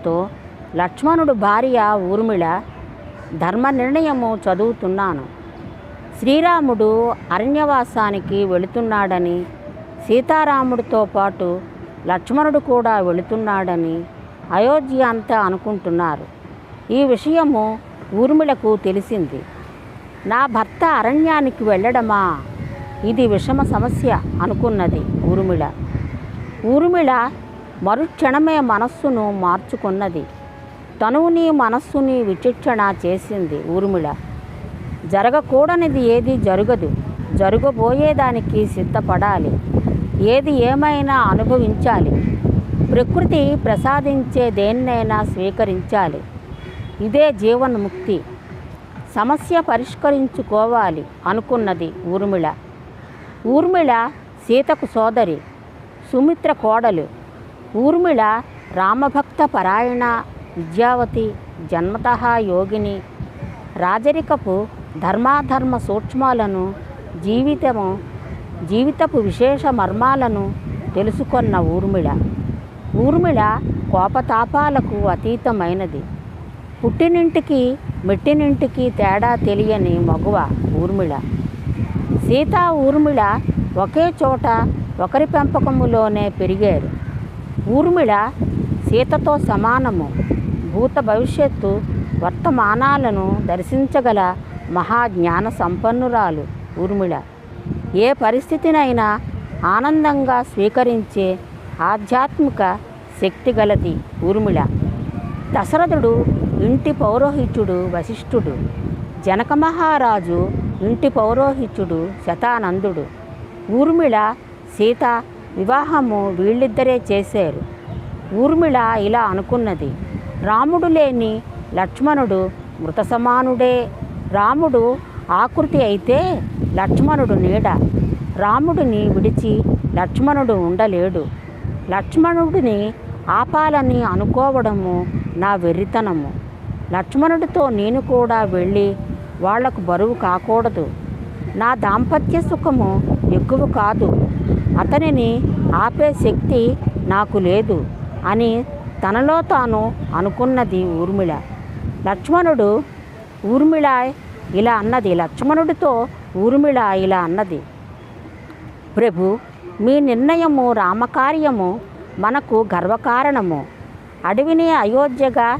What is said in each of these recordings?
మాటలతో లక్ష్మణుడు భార్య ఊర్మిళ ధర్మ నిర్ణయము చదువుతున్నాను. శ్రీరాముడు అరణ్యవాసానికి వెళుతున్నాడని, సీతారాముడితో పాటు లక్ష్మణుడు కూడా వెళుతున్నాడని అయోధ్య అంతా అనుకుంటున్నారు. ఈ విషయము ఊర్మిళకు తెలిసింది. నా భర్త అరణ్యానికి వెళ్ళడమా, ఇది విషమ సమస్య అనుకున్నది ఊర్మిళ. ఊర్మిళ మరుక్షణమే మనస్సును మార్చుకున్నది. తనువుని మనస్సుని విచక్షణ చేసింది ఊర్మిళ. జరగకూడనిది ఏది జరగదు, జరగబోయేదానికి సిద్ధపడాలి. ఏది ఏమైనా అనుభవించాలి. ప్రకృతి ప్రసాదించే దేన్నైనా స్వీకరించాలి. ఇదే జీవన్ముక్తి. సమస్య పరిష్కరించుకోవాలి అనుకున్నది ఊర్మిళ. ఊర్మిళ సీతకు సోదరి, సుమిత్ర కోడలు. ఊర్మిళ రామభక్త పరాయణ, విద్యావతి, జన్మతః యోగిని. రాజరికపు ధర్మాధర్మ సూక్ష్మాలను, జీవితపు విశేష మర్మాలను తెలుసుకొన్న ఊర్మిళ. ఊర్మిళ కోపతాపాలకు అతీతమైనది. పుట్టినింటికి మెట్టినింటికి తేడా తెలియని మగువ ఊర్మిళ. సీత ఊర్మిళ ఒకే చోట ఒకరి పెంపకములోనే పెరిగారు. ఊర్మిళ సీతతో సమానము. భూత భవిష్యత్తు వర్తమానాలను దర్శించగల మహాజ్ఞాన సంపన్నురాలు ఊర్మిళ. ఏ పరిస్థితినైనా ఆనందంగా స్వీకరించే ఆధ్యాత్మిక శక్తి గలది ఊర్మిళ. దశరథుడు ఇంటి పౌరోహిత్యుడు వశిష్ఠుడు. జనక మహారాజు ఇంటి పౌరోహిత్యుడు శతానందుడు. ఊర్మిళ సీత వివాహము వీళ్ళిద్దరే చేశారు. ఊర్మిళ ఇలా అనుకున్నది. రాముడు లేని లక్ష్మణుడు మృత సమానుడే. రాముడు ఆకృతి అయితే లక్ష్మణుడు నీడ. రాముడిని విడిచి లక్ష్మణుడు ఉండలేడు. లక్ష్మణుడిని ఆపాలని అనుకోవడము నా వెర్రితనము. లక్ష్మణుడితో నేను కూడా వెళ్ళి వాళ్లకు బరువు కాకూడదు. నా దాంపత్య సుఖము ఎక్కువ కాదు. అతనిని ఆపే శక్తి నాకు లేదు అని తనలో తాను అనుకున్నది ఊర్మిళ. లక్ష్మణుడితో ఊర్మిళ ఇలా అన్నది. ప్రభు, మీ నిర్ణయము రామకార్యము మనకు గర్వకారణము. అడవిని అయోధ్యగా,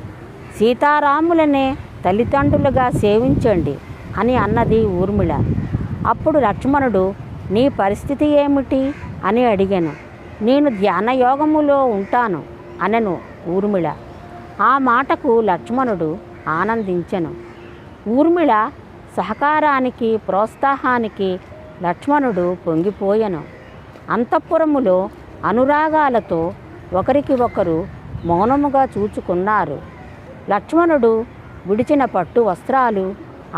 సీతారాములనే తల్లిదండ్రులుగా సేవించండి అని అన్నది ఊర్మిళ. అప్పుడు లక్ష్మణుడు, నీ పరిస్థితి ఏమిటి అని అడిగాను. నేను ధ్యానయోగములో ఉంటాను అనెను ఊర్మిళ. ఆ మాటకు లక్ష్మణుడు ఆనందించెను. ఊర్మిళ సహకారానికి, ప్రోత్సాహానికి లక్ష్మణుడు పొంగిపోయెను. అంతఃపురములో అనురాగాలతో ఒకరికి ఒకరు మౌనముగా చూచుకున్నారు. లక్ష్మణుడు విడిచిన పట్టు వస్త్రాలు,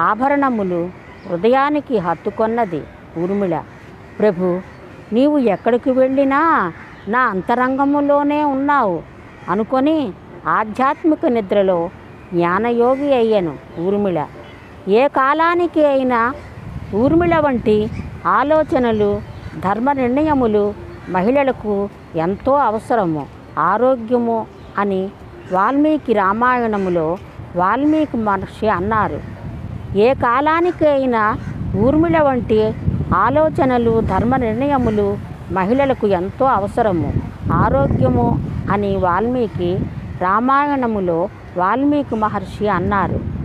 ఆభరణములు హృదయానికి హత్తుకొన్నది ఊర్మిళ. ప్రభు, నీవు ఎక్కడికి వెళ్ళినా నా అంతరంగములోనే ఉన్నావు అనుకొని ఆధ్యాత్మిక నిద్రలో జ్ఞానయోగి అయ్యను ఊర్మిళ. ఏ కాలానికి అయినా ఊర్మిళ వంటి ఆలోచనలు, ధర్మ నిర్ణయములు మహిళలకు ఎంతో అవసరము, ఆరోగ్యము అని వాల్మీకి రామాయణములో వాల్మీకి మహర్షి అన్నారు. ఏ కాలానికి అయినా ఊర్మిళ వంటి ఆలోచనలు, ధర్మ నిర్ణయములు మహిళలకు ఎంతో అవసరము, ఆరోగ్యము అని వాల్మీకి రామాయణములో వాల్మీకి మహర్షి అన్నారు.